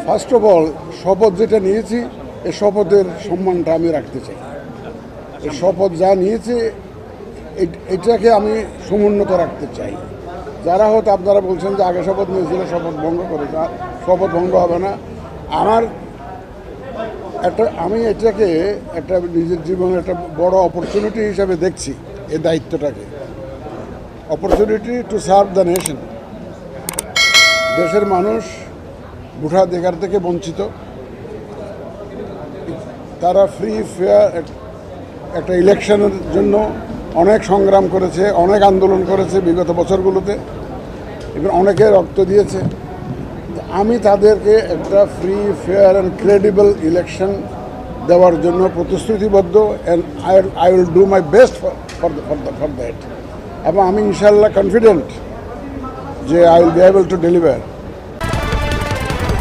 First of all শপথ যেটা নিয়েছি এই শপথের সম্মানটা আমি রাখতে চাই। এই শপথ যা নিয়েছে এটাকে আমি সমুন্নত রাখতে চাই। যারা হয়তো আপনারা বলছেন যে আগে শপথ নিয়েছিল শপথ ভঙ্গ করে, শপথ ভঙ্গ হবে না। আমি এটাকে একটা নিজের জীবনের একটা বড় অপরচুনিটি হিসাবে দেখছি। এই দায়িত্বটাকে opportunity to serve the nation. দেশের মানুষ ভোটাধিকার থেকে বঞ্চিত, তারা ফ্রি ফেয়ার একটা ইলেকশনের জন্য অনেক সংগ্রাম করেছে, অনেক আন্দোলন করেছে বিগত বছরগুলোতে, এবং অনেকে রক্ত দিয়েছে। আমি তাদেরকে একটা free fair and credible election দেওয়ার জন্য প্রতিশ্রুতিবদ্ধ, and I will do my best for that. এবং আমি ইনশাল্লাহ কনফিডেন্ট যে I will be able to deliver.